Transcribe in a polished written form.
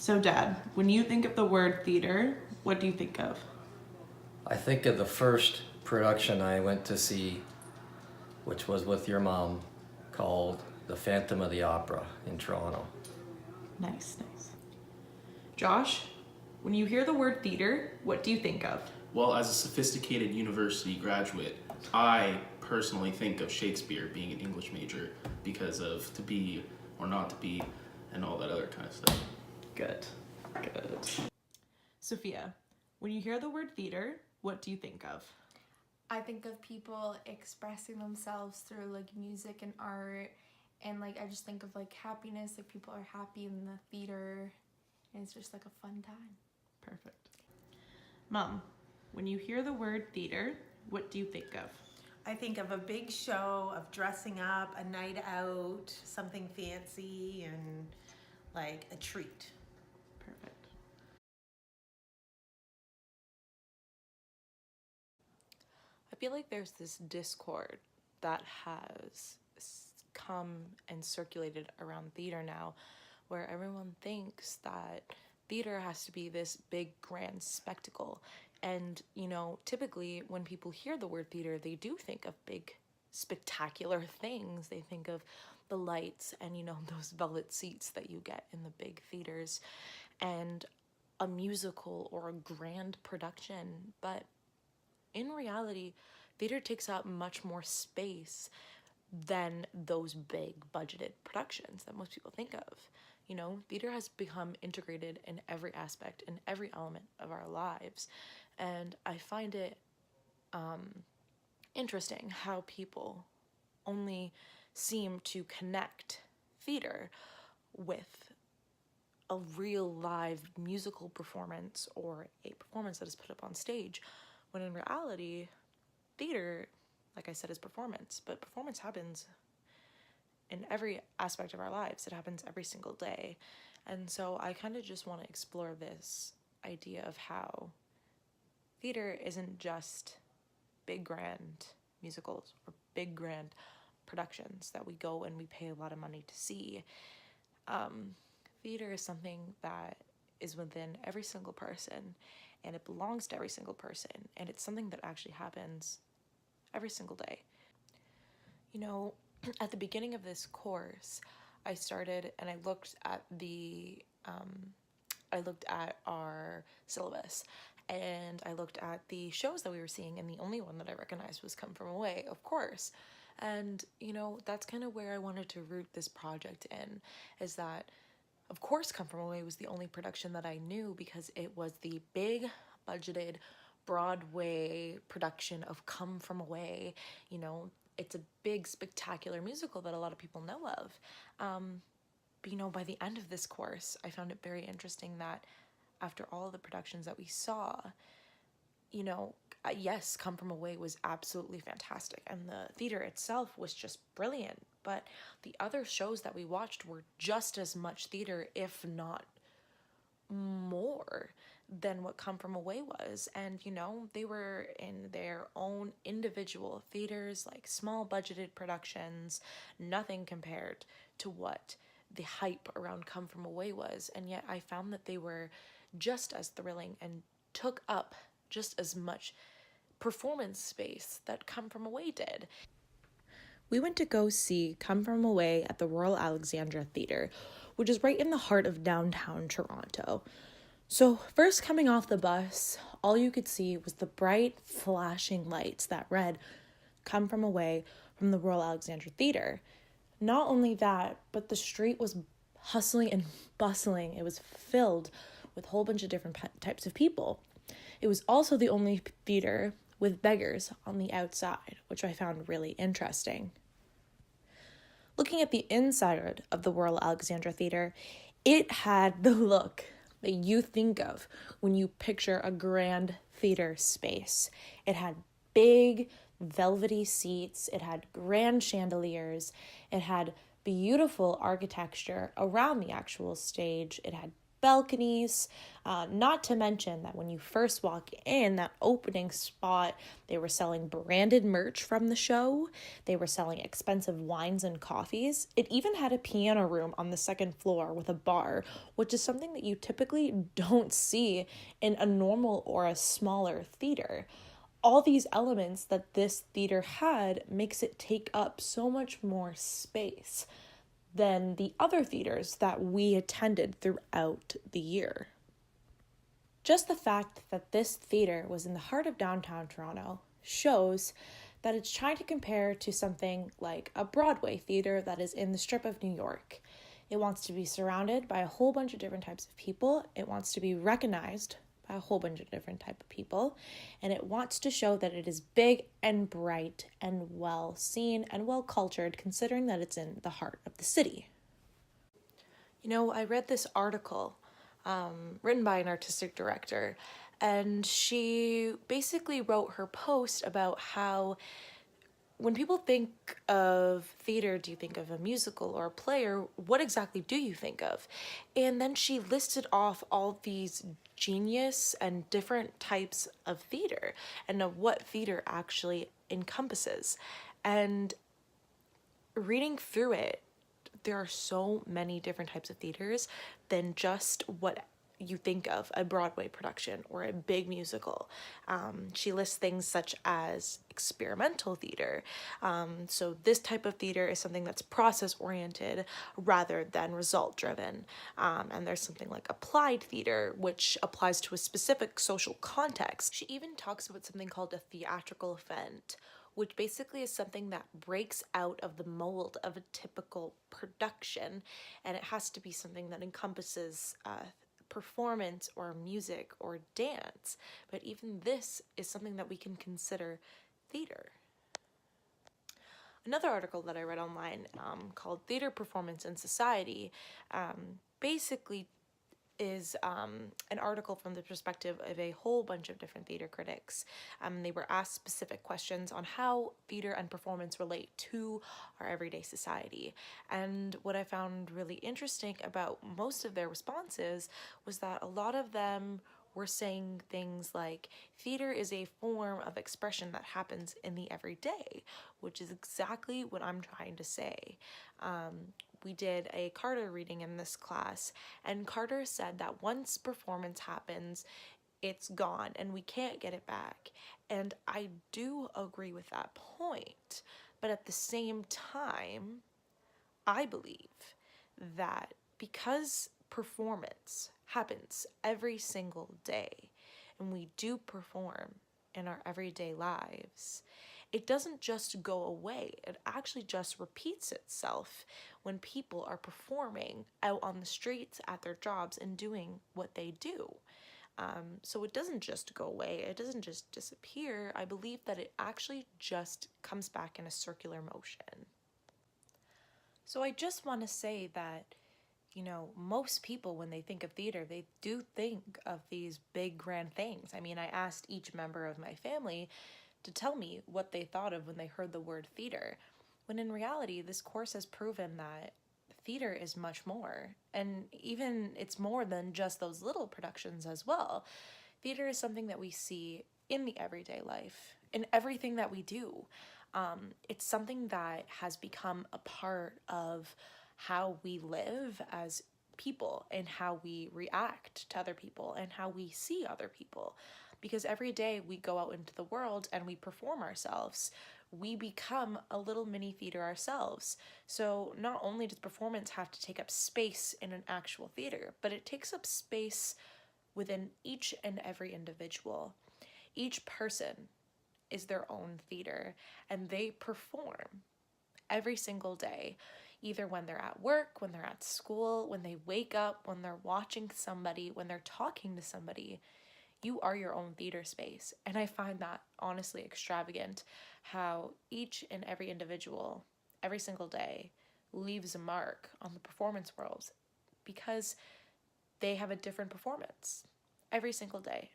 So, Dad, when you think of the word theater, what do you think of? I think of the first production I went to see, which was with your mom, called The Phantom of the Opera in Toronto. Nice. Josh, when you hear the word theater, what do you think of? Well, as a sophisticated university graduate, I personally think of Shakespeare being an English major because of to be or not to be and all that other kind of stuff. Good. Sophia, when you hear the word theater, what do you think of? I think of people expressing themselves through like music and art, and like I just think of like happiness, like people are happy in the theater, and it's just like a fun time. Perfect. Mom, when you hear the word theater, what do you think of? I think of a big show of dressing up, a night out, something fancy, and like a treat. Perfect. I feel like there's this discord that has come and circulated around theater now, where everyone thinks that theater has to be this big grand spectacle. And, typically when people hear the word theater, they do think of big spectacular things. They think of the lights and, those velvet seats that you get in the big theaters and a musical or a grand production. But in reality, theater takes up much more space than those big budgeted productions that most people think of. Theater has become integrated in every aspect, in every element of our lives. And I find it interesting how people only seem to connect theater with a real live musical performance or a performance that is put up on stage, when in reality, theater, like I said, is performance, but performance happens in every aspect of our lives. It happens every single day. And so I kind of just want to explore this idea of how theater isn't just big grand musicals or big grand productions that we go and we pay a lot of money to see. Theater is something that is within every single person, and it belongs to every single person, and it's something that actually happens every single day. At the beginning of this course, I started and I looked at our syllabus, and I looked at the shows that we were seeing, and the only one that I recognized was Come From Away, of course. And, that's kind of where I wanted to root this project in, is that, of course, Come From Away was the only production that I knew because it was the big budgeted Broadway production of Come From Away. It's a big, spectacular musical that a lot of people know of. But, by the end of this course, I found it very interesting that after all the productions that we saw, yes, Come From Away was absolutely fantastic, and the theater itself was just brilliant, but the other shows that we watched were just as much theater, if not more, than what Come From Away was. And they were in their own individual theaters, like small budgeted productions, nothing compared to what the hype around Come From Away was. And yet I found that they were just as thrilling and took up just as much performance space that Come From Away did. We went to go see Come From Away at the Royal Alexandra Theatre, which is right in the heart of downtown Toronto. So first, coming off the bus, all you could see was the bright flashing lights that read Come From Away from the Royal Alexandra Theatre. Not only that, but the street was hustling and bustling. It was filled with a whole bunch of different types of people. It was also the only theater with beggars on the outside, which I found really interesting. Looking at the inside of the Royal Alexandra Theatre, it had the look that you think of when you picture a grand theater space. It had big, velvety seats, it had grand chandeliers, it had beautiful architecture around the actual stage, it had balconies. Not to mention that when you first walk in, that opening spot, they were selling branded merch from the show. They were selling expensive wines and coffees. It even had a piano room on the second floor with a bar, which is something that you typically don't see in a normal or a smaller theater. All these elements that this theater had makes it take up so much more space than the other theaters that we attended throughout the year. Just the fact that this theater was in the heart of downtown Toronto shows that it's trying to compare to something like a Broadway theater that is in the Strip of New York. It wants to be surrounded by a whole bunch of different types of people. It wants to be recognized by a whole bunch of different type of people, and it wants to show that it is big and bright and well seen and well cultured, considering that it's in the heart of the city. You know, I read this article written by an artistic director, and she basically wrote her post about how when people think of theater, do you think of a musical or a play, or what exactly do you think of? And then she listed off all these genius and different types of theater and of what theater actually encompasses. And reading through it, there are so many different types of theaters than just what you think of a Broadway production or a big musical. She lists things such as experimental theater. So this type of theater is something that's process oriented rather than result driven. And there's something like applied theater, which applies to a specific social context. She even talks about something called a theatrical event, which basically is something that breaks out of the mold of a typical production, and it has to be something that encompasses performance or music or dance. But even this is something that we can consider theater. Another article that I read online called Theater Performance in Society basically is an article from the perspective of a whole bunch of different theater critics. They were asked specific questions on how theater and performance relate to our everyday society. And what I found really interesting about most of their responses was that a lot of them were saying things like theater is a form of expression that happens in the everyday, which is exactly what I'm trying to say. We did a Carter reading in this class, and Carter said that once performance happens, it's gone and we can't get it back. And I do agree with that point, but at the same time, I believe that because performance happens every single day and we do perform in our everyday lives, it doesn't just go away. It actually just repeats itself when people are performing out on the streets at their jobs and doing what they do. So it doesn't just go away. It doesn't just disappear. I believe that it actually just comes back in a circular motion. So I just want to say that, you know, most people, when they think of theater, they do think of these big, grand things. I mean, I asked each member of my family to tell me what they thought of when they heard the word theater, when in reality, this course has proven that theater is much more, and even it's more than just those little productions as well. Theater is something that we see in the everyday life, in everything that we do. It's something that has become a part of how we live as people and how we react to other people and how we see other people. Because every day we go out into the world and we perform ourselves, we become a little mini theater ourselves. So not only does performance have to take up space in an actual theater, but it takes up space within each and every individual. Each person is their own theater, and they perform every single day, either when they're at work, when they're at school, when they wake up, when they're watching somebody, when they're talking to somebody. You are your own theater space. And I find that honestly extravagant, how each and every individual, every single day, leaves a mark on the performance world because they have a different performance every single day.